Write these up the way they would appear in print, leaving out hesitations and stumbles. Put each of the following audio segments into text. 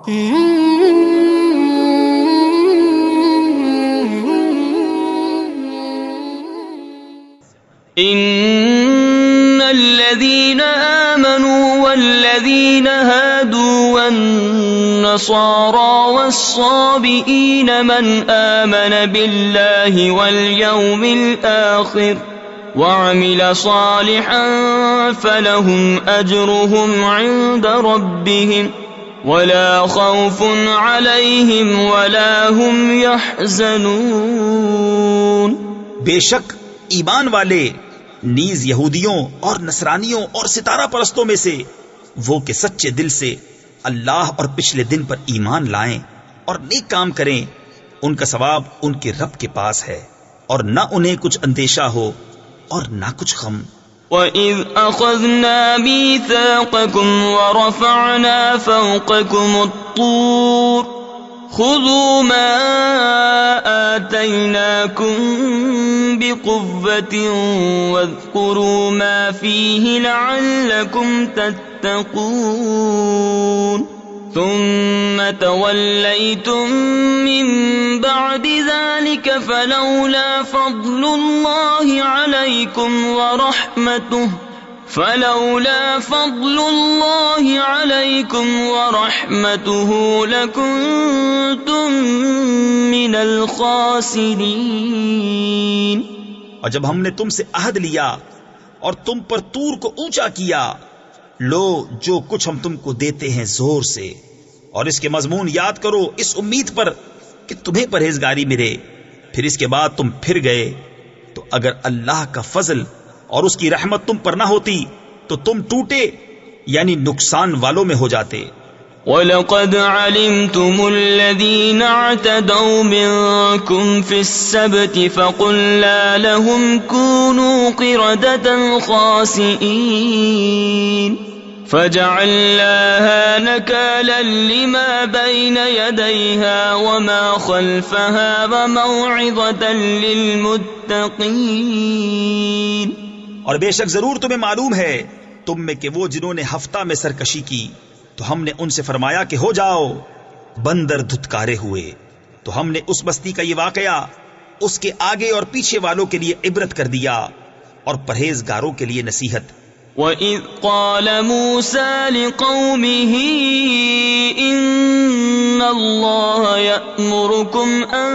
إن الذين آمنوا والذين هادوا والنصارى والصابئين من آمن بالله واليوم الآخر وعمل صالحا فلهم أجرهم عند ربهم ولا خوف عليهم ولا هم يحزنون. بے شک ایمان والے نیز یہودیوں اور نصرانیوں اور ستارہ پرستوں میں سے وہ کہ سچے دل سے اللہ اور پچھلے دن پر ایمان لائیں اور نیک کام کریں، ان کا ثواب ان کے رب کے پاس ہے، اور نہ انہیں کچھ اندیشہ ہو اور نہ کچھ غم. وَإِذْ أَخَذْنَا مِيثَاقَكُمْ وَرَفَعْنَا فَوْقَكُمُ الطُّورَ خُذُوا مَا آتَيْنَاكُمْ بِقُوَّةٍ وَاذْكُرُوا مَا فِيهِ لَعَلَّكُمْ تَتَّقُونَ ثُمَّ تَوَلَّيْتُمْ مِنْ بَعْدِ ذَلِكَ فَلَوْلَا فَضْلُ اللَّهِ عَلَيْكُمْ وَرَحْمَتُهُ لَكُنْتُمْ مِنَ الْخَاسِرِينَ. اور جب ہم نے تم سے عہد لیا اور تم پر طور کو اونچا کیا، لو جو کچھ ہم تم کو دیتے ہیں زور سے، اور اس کے مضمون یاد کرو اس امید پر کہ تمہیں پرہیزگاری ملے، پھر اس کے بعد تم پھر گئے، تو اگر اللہ کا فضل اور اس کی رحمت تم پر نہ ہوتی تو تم ٹوٹے یعنی نقصان والوں میں ہو جاتے. وَلَقَدْ عَلِمْتُمُ الَّذِينَ اعْتَدَوْا مِنْكُمْ فِي السَّبْتِ فَقُلْنَا لَهُمْ كُونُوا قِرَدَةً خَاسِئِينَ فَجَعَلْنَاهَا نَكَالًا لِمَا بَيْنَ يَدَيْهَا وَمَا خَلْفَهَا وَمَوْعِظَةً لِلْمُتَّقِينَ. اور بے شک ضرور تمہیں معلوم ہے تم میں کہ وہ جنہوں نے ہفتہ میں سرکشی کی تو ہم نے ان سے فرمایا کہ ہو جاؤ، بندر دھتکارے ہوئے، تو ہم نے اس بستی کا یہ واقعہ اس کے آگے اور پیچھے والوں کے لیے عبرت کر دیا اور پرہیزگاروں کے لیے نصیحت. وَإِذْ قَالَ مُوسَى لِقَوْمِهِ إِنَّ اللَّهَ يَأْمُرُكُمْ أَن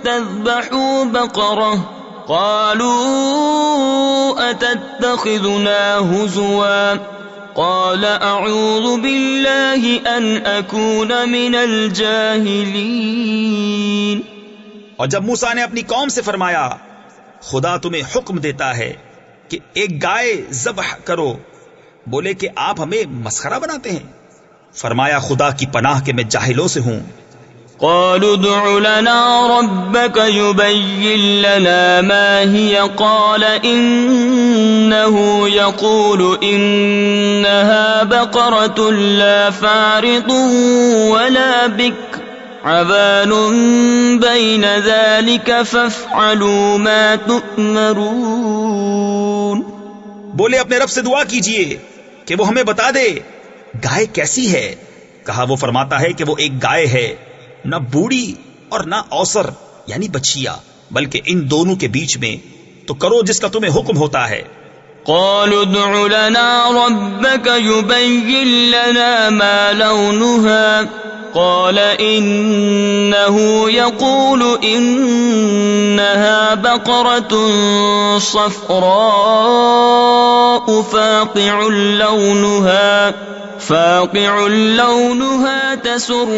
تَذْبَحُوا بَقَرَةً قَالُوا أَتَتَّخِذُنَا هُزُوًا قَالَ أَعُوذُ بِاللَّهِ أَنْ أَكُونَ مِنَ الْجَاهِلِينَ. اور جب موسیٰ نے اپنی قوم سے فرمایا خدا تمہیں حکم دیتا ہے کہ ایک گائے ذبح کرو، بولے کہ آپ ہمیں مسخرہ بناتے ہیں. فرمایا خدا کی پناہ کہ میں جاہلوں سے ہوں. قالوا ادع لنا ربك يبين لنا ما هي قال إنه يقول إنها بقرة لا فارض ولا بكر عوان بين ذلك فافعلوا ما تؤمرون. بولے اپنے رب سے دعا کیجئے کہ وہ ہمیں بتا دے گائے کیسی ہے. کہا وہ فرماتا ہے کہ وہ ایک گائے ہے، نہ بوڑھی اور نہ اوسر یعنی بچیا، بلکہ ان دونوں کے بیچ میں، تو کرو جس کا تمہیں حکم ہوتا ہے. قالوا ادع لنا ربك يبين لنا ما لونها قال إنه يقول إنها بقرة صفراء فاقع لونها تسر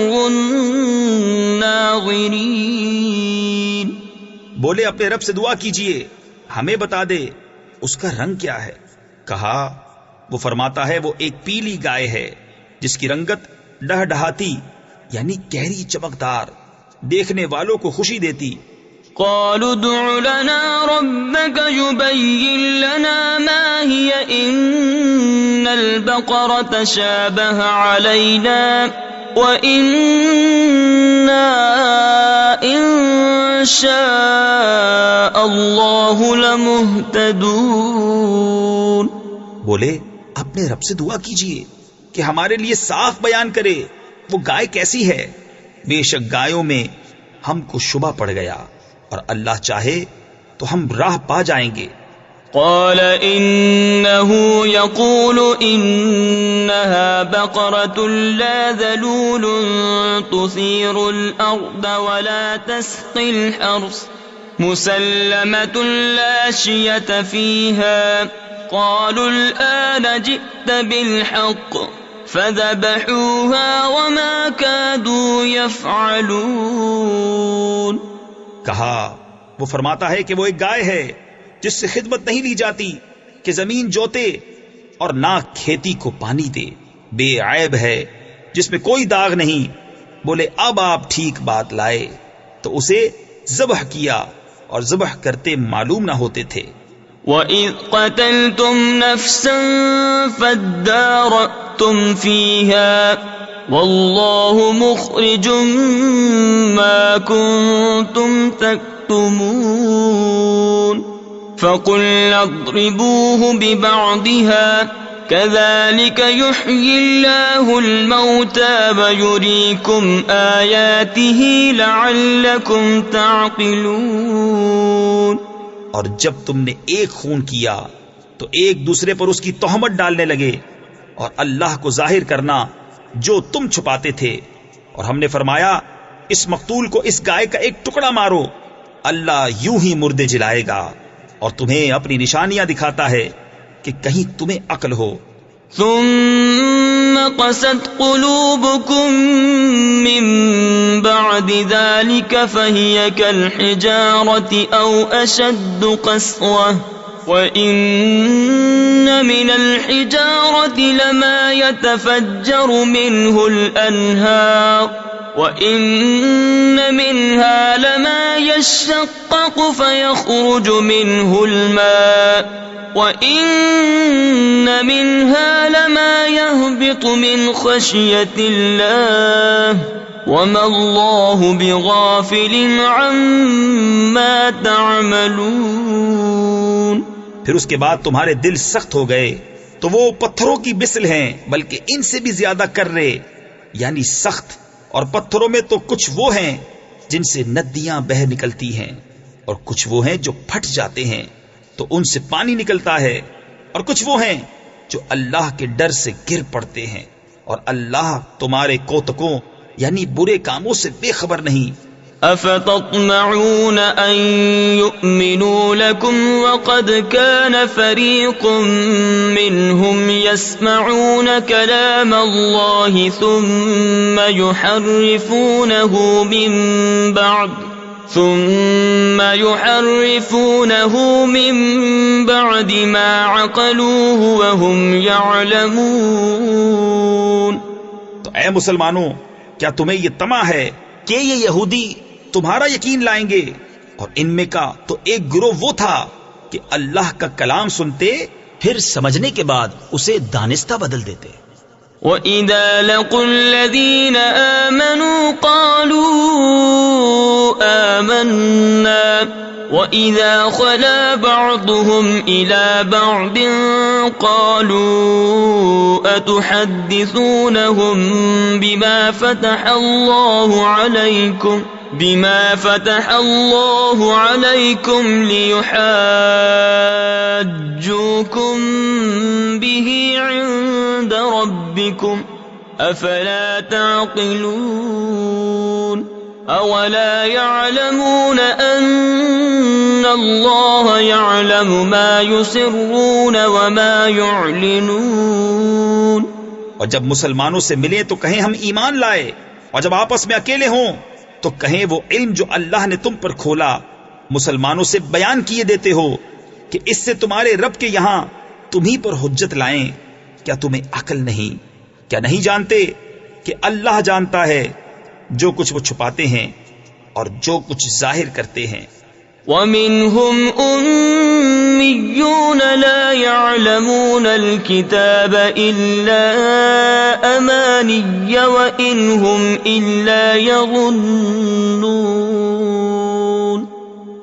الناظرين. بولے اپنے رب سے دعا کیجئے ہمیں بتا دے اس کا رنگ کیا ہے. کہا وہ فرماتا ہے وہ ایک پیلی گائے ہے جس کی رنگت ڈہڈہاتی یعنی گہری چمکدار، دیکھنے والوں کو خوشی دیتی. قالوا ادع لنا ربك يبين لنا ما هي إن البقرة شابه علينا وإنا إن شاء الله لمهتدون. بولے اپنے رب سے دعا کیجئے کہ ہمارے لیے صاف بیان کرے وہ گائے کیسی ہے؟ بے شک گایوں میں ہم کو شبہ پڑ گیا، اور اللہ چاہے تو ہم راہ پا جائیں گے۔ قال إنه يقول إنها بقرة لا ذلول تثير الأرض ولا تسقي الحرث مسلمة لا شية فيها قالوا الآن جئت بالحق فذبحوها وما كادوا يفعلون۔ کہا وہ فرماتا ہے کہ وہ ایک گائے ہے جس سے خدمت نہیں لی جاتی کہ زمین جوتے اور نہ کھیتی کو پانی دے، بے عیب ہے جس میں کوئی داغ نہیں۔ بولے اب آپ ٹھیک بات لائے تو اسے ذبح کیا، اور ذبح کرتے معلوم نہ ہوتے تھے۔ وَإِذْ قَتَلْتُمْ نَفْسًا فَادَّارَأْتُمْ فِيهَا وَاللَّهُ مُخْرِجٌ مَا كُنْتُمْ تَكْتُمُونَ فَقُلْنَا اضْرِبُوهُ بِبَعْضِهَا كَذَلِكَ يُحْيِي اللَّهُ الْمَوْتَى وَيُرِيكُمْ آيَاتِهِ لَعَلَّكُمْ تَعْقِلُونَ۔ اور جب تم نے ایک خون کیا تو ایک دوسرے پر اس کی تہمت ڈالنے لگے، اور اللہ کو ظاہر کرنا جو تم چھپاتے تھے۔ اور ہم نے فرمایا اس مقتول کو اس گائے کا ایک ٹکڑا مارو، اللہ یوں ہی مردے جلائے گا اور تمہیں اپنی نشانیاں دکھاتا ہے کہ کہیں تمہیں عقل ہو۔ ثم قست قلوبكم من بعد ذلك فهي كالحجارة أو أشد قسوة وإن من الحجارة لما يتفجر منه الأنهار وإن منها لما يشقق فيخرج منه الماء وَإِنَّ مِنْهَا لَمَا يَهْبِطُ مِنْ خَشْيَةِ اللَّهِ وَمَا اللَّهُ بِغَافِلٍ عَمَّا تَعْمَلُونَ۔ پھر اس کے بعد تمہارے دل سخت ہو گئے تو وہ پتھروں کی مثل ہیں، بلکہ ان سے بھی زیادہ کرے، یعنی سخت۔ اور پتھروں میں تو کچھ وہ ہیں جن سے ندیاں بہہ نکلتی ہیں، اور کچھ وہ ہیں جو پھٹ جاتے ہیں تو ان سے پانی نکلتا ہے، اور کچھ وہ ہیں جو اللہ کے ڈر سے گر پڑتے ہیں، اور اللہ تمہارے کوتکوں یعنی برے کاموں سے بے خبر نہیں۔ افتطمعون ان يؤمنوا لكم وقد كان فريق منهم يسمعون كلام الله ثم يحرفونه من بعد ما عقلوه وهم يعلمون۔ تو اے مسلمانوں، کیا تمہیں یہ طمع ہے کہ یہ یہودی تمہارا یقین لائیں گے؟ اور ان میں کا تو ایک گروہ وہ تھا کہ اللہ کا کلام سنتے پھر سمجھنے کے بعد اسے دانستہ بدل دیتے۔ وَإِذَا لَقُوا الَّذِينَ آمَنُوا قَالُوا آمَنَّا وَإِذَا خَلَا بَعْضُهُمْ إِلَى بَعْضٍ قَالُوا أَتُحَدِّثُونَهُم بِمَا فتح الله عليكم ليحاجوكم به عند ربكم أفلا تعقلون أولا يعلمون أن الله يعلم ما يسرون وما يعلنون۔ اور جب مسلمانوں سے ملیں تو کہیں ہم ایمان لائے، اور جب آپس میں اکیلے ہوں تو کہیں وہ علم جو اللہ نے تم پر کھولا مسلمانوں سے بیان کیے دیتے ہو کہ اس سے تمہارے رب کے یہاں تمہیں پر حجت لائیں۔ کیا تمہیں عقل نہیں؟ کیا نہیں جانتے کہ اللہ جانتا ہے جو کچھ وہ چھپاتے ہیں اور جو کچھ ظاہر کرتے ہیں۔ وَمِنْهُمْ أُمِّيُّونَ لَا يَعْلَمُونَ الْكِتَابَ إِلَّا أَمَانِيَّ وَإِنْ هُمْ إِلَّا يَظُنُّونَ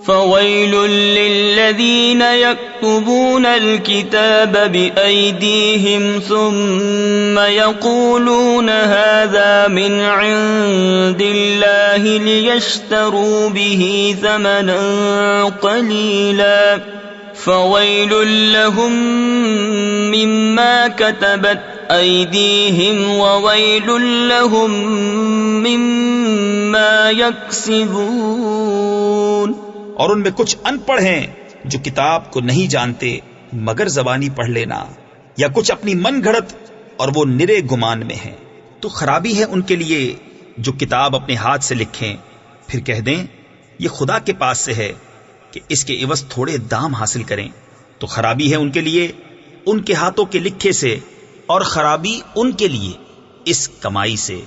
فويل للذين يكتبون الكتاب بأيديهم ثم يقولون هذا من عند الله ليشتروا به ثمنا قليلا فويل لهم مما كتبت أيديهم وويل لهم مما يكسبون۔ اور ان میں کچھ ان پڑھ ہیں جو کتاب کو نہیں جانتے مگر زبانی پڑھ لینا، یا کچھ اپنی من گھڑت اور وہ نرے گمان میں ہیں، تو خرابی ہے ان کے لیے جو کتاب اپنے ہاتھ سے لکھیں پھر کہہ دیں یہ خدا کے پاس سے ہے کہ اس کے عوض تھوڑے دام حاصل کریں، تو خرابی ہے ان کے لیے ان کے ہاتھوں کے لکھے سے، اور خرابی ان کے لیے اس کمائی سے۔